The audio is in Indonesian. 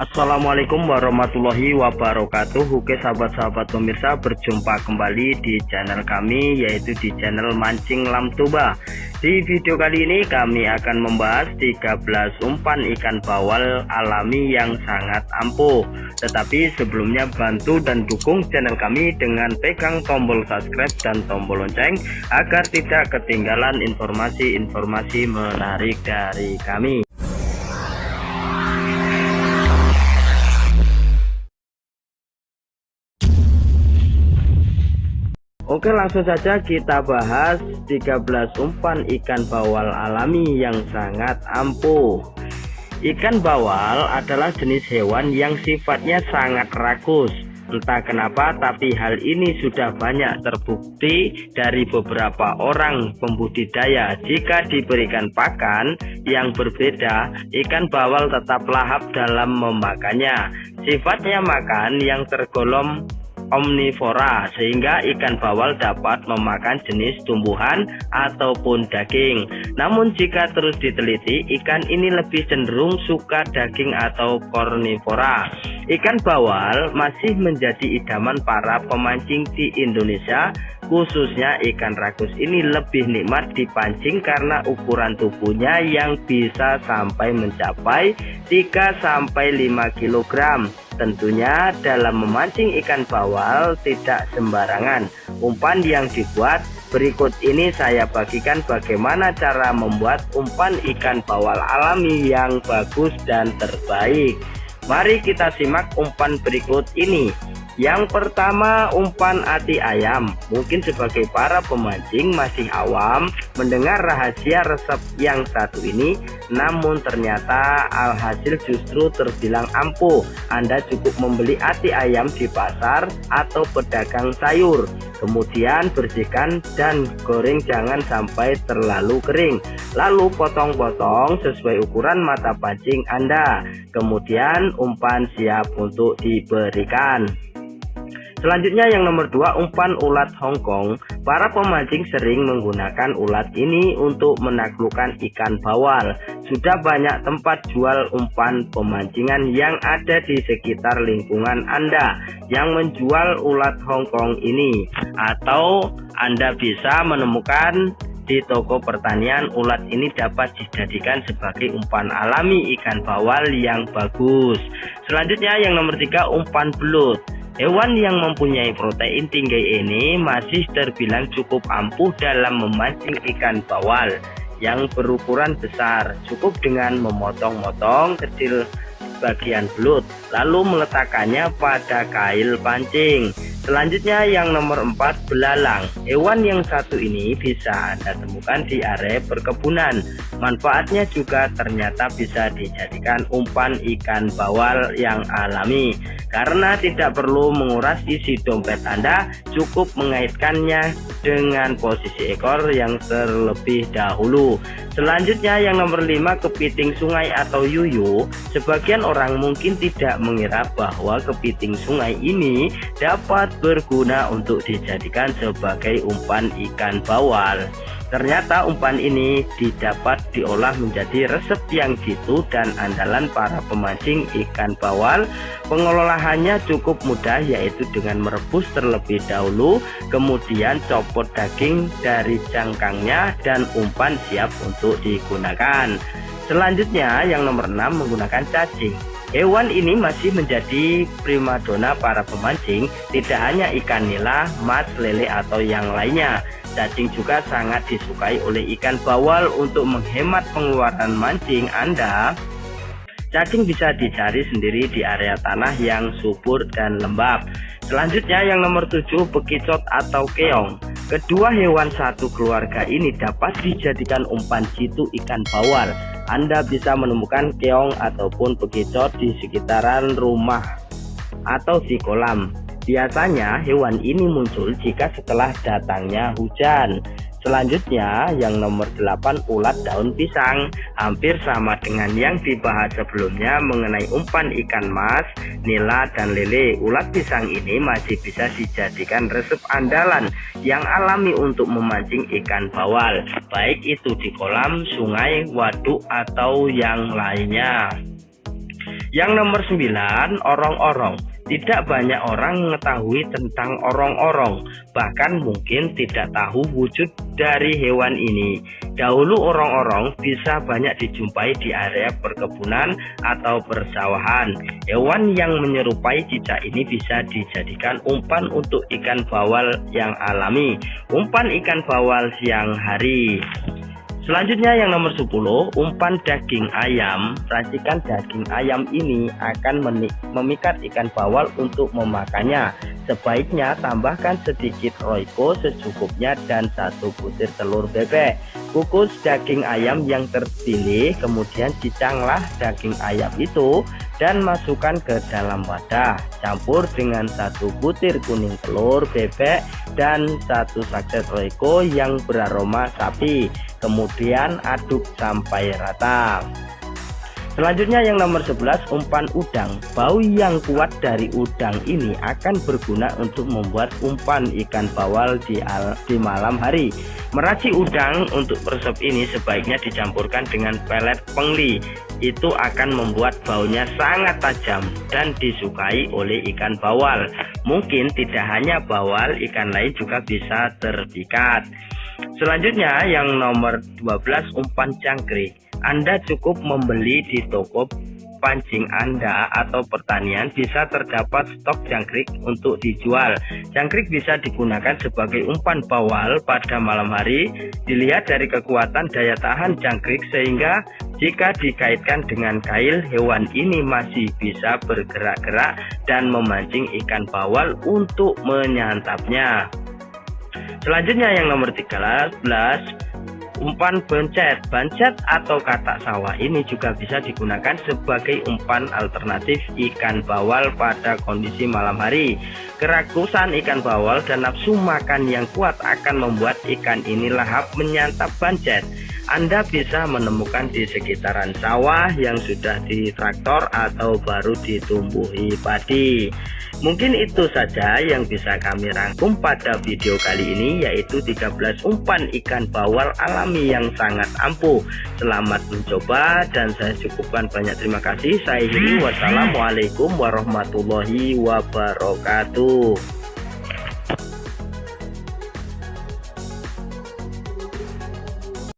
Assalamualaikum warahmatullahi wabarakatuh. Oke sahabat-sahabat pemirsa, berjumpa kembali di channel kami, yaitu di channel Mancing Lamtoba. Di video kali ini kami akan membahas 13 umpan ikan bawal alami yang sangat ampuh. Tetapi sebelumnya bantu dan dukung channel kami dengan pegang tombol subscribe dan tombol lonceng agar tidak ketinggalan informasi-informasi menarik dari kami. Oke, langsung saja kita bahas 13 umpan ikan bawal alami yang sangat ampuh. Ikan bawal adalah jenis hewan yang sifatnya sangat rakus. Entah kenapa, tapi hal ini sudah banyak terbukti dari beberapa orang pembudidaya. Jika diberikan pakan yang berbeda, ikan bawal tetap lahap dalam memakannya. Sifatnya makan yang tergolong omnivora, sehingga ikan bawal dapat memakan jenis tumbuhan ataupun daging. Namun jika terus diteliti, ikan ini lebih cenderung suka daging atau karnivora. Ikan bawal masih menjadi idaman para pemancing di Indonesia, khususnya ikan rakus ini lebih nikmat dipancing karena ukuran tubuhnya yang bisa sampai mencapai 3-5 kg. Tentunya dalam memancing ikan bawal tidak sembarangan. Umpan yang dibuat berikut ini saya bagikan bagaimana cara membuat umpan ikan bawal alami yang bagus dan terbaik. Mari kita simak umpan berikut ini. Yang pertama, umpan ati ayam. Mungkin sebagai para pemancing masih awam mendengar rahasia resep yang satu ini, namun ternyata alhasil justru terbilang ampuh. Anda cukup membeli ati ayam di pasar atau pedagang sayur, kemudian bersihkan dan goreng jangan sampai terlalu kering. Lalu potong-potong sesuai ukuran mata pancing Anda. Kemudian umpan siap untuk diberikan. Selanjutnya yang nomor 2, umpan ulat Hongkong. Para pemancing sering menggunakan ulat ini untuk menaklukkan ikan bawal. Sudah banyak tempat jual umpan pemancingan yang ada di sekitar lingkungan Anda yang menjual ulat Hongkong ini, atau Anda bisa menemukan di toko pertanian. Ulat ini dapat dijadikan sebagai umpan alami ikan bawal yang bagus. Selanjutnya yang nomor 3, umpan belut. Hewan yang mempunyai protein tinggi ini masih terbilang cukup ampuh dalam memancing ikan bawal yang berukuran besar. Cukup dengan memotong-motong kecil bagian belut lalu meletakkannya pada kail pancing. Selanjutnya yang nomor 4, belalang. Hewan yang satu ini bisa Anda temukan di area perkebunan. Manfaatnya juga ternyata bisa dijadikan umpan ikan bawal yang alami, karena tidak perlu menguras isi dompet Anda, cukup mengaitkannya dengan posisi ekor yang terlebih dahulu. Selanjutnya yang nomor 5, kepiting sungai atau yuyu. Sebagian orang mungkin tidak mengira bahwa kepiting sungai ini dapat berguna untuk dijadikan sebagai umpan ikan bawal. Ternyata umpan ini didapat diolah menjadi resep yang jitu dan andalan para pemancing ikan bawal. Pengelolaannya cukup mudah, yaitu dengan merebus terlebih dahulu, kemudian copot daging dari cangkangnya dan umpan siap untuk digunakan. Selanjutnya yang nomor 6, menggunakan cacing. Hewan ini masih menjadi primadona para pemancing, tidak hanya ikan nila, mas, lele atau yang lainnya. Cacing juga sangat disukai oleh ikan bawal. Untuk menghemat pengeluaran mancing Anda, cacing bisa dicari sendiri di area tanah yang subur dan lembab. Selanjutnya yang nomor 7, bekicot atau keong. Kedua hewan satu keluarga ini dapat dijadikan umpan jitu ikan bawal. Anda bisa menemukan keong ataupun bekicot di sekitaran rumah atau di kolam. Biasanya hewan ini muncul jika setelah datangnya hujan. Selanjutnya yang nomor 8, ulat daun pisang. Hampir sama dengan yang dibahas sebelumnya mengenai umpan ikan mas, nila, dan lele. Ulat pisang ini masih bisa dijadikan resep andalan yang alami untuk memancing ikan bawal, baik itu di kolam, sungai, waduk, atau yang lainnya. Yang nomor 9, orong-orong. Tidak banyak orang mengetahui tentang orong-orong, bahkan mungkin tidak tahu wujud dari hewan ini. Dahulu orong-orong bisa banyak dijumpai di area perkebunan atau persawahan. Hewan yang menyerupai cicak ini bisa dijadikan umpan untuk ikan bawal yang alami, umpan ikan bawal siang hari. Selanjutnya yang nomor 10, umpan daging ayam. Racikan daging ayam ini akan memikat ikan bawal untuk memakannya. Sebaiknya tambahkan sedikit royco secukupnya dan 1 butir telur bebek. Kukus daging ayam yang terpilih, kemudian cicanglah daging ayam itu dan masukkan ke dalam wadah. Campur dengan 1 butir kuning telur bebek dan 1 saset royco yang beraroma sapi. Kemudian aduk sampai rata. Selanjutnya yang nomor 11, umpan udang. Bau yang kuat dari udang ini akan berguna untuk membuat umpan ikan bawal di malam hari. Meracik udang untuk resep ini sebaiknya dicampurkan dengan pelet pengli. Itu akan membuat baunya sangat tajam dan disukai oleh ikan bawal. Mungkin tidak hanya bawal, ikan lain juga bisa terpikat. Selanjutnya yang nomor 12, umpan jangkrik. Anda cukup membeli di toko pancing Anda atau pertanian, bisa terdapat stok jangkrik untuk dijual. Jangkrik bisa digunakan sebagai umpan bawal pada malam hari. Dilihat dari kekuatan daya tahan jangkrik, sehingga jika dikaitkan dengan kail, hewan ini masih bisa bergerak-gerak dan memancing ikan bawal untuk menyantapnya. Selanjutnya yang nomor 13, umpan bancet. Bancet atau katak sawah ini juga bisa digunakan sebagai umpan alternatif ikan bawal pada kondisi malam hari. Kerakusan ikan bawal dan nafsu makan yang kuat akan membuat ikan ini lahap menyantap bancet. Anda bisa menemukan di sekitaran sawah yang sudah ditraktor atau baru ditumbuhi padi. Mungkin itu saja yang bisa kami rangkum pada video kali ini, yaitu 13 umpan ikan bawal alami yang sangat ampuh. Selamat mencoba dan saya cukupkan. Banyak terima kasih. Saya Heri. Wassalamualaikum warahmatullahi wabarakatuh.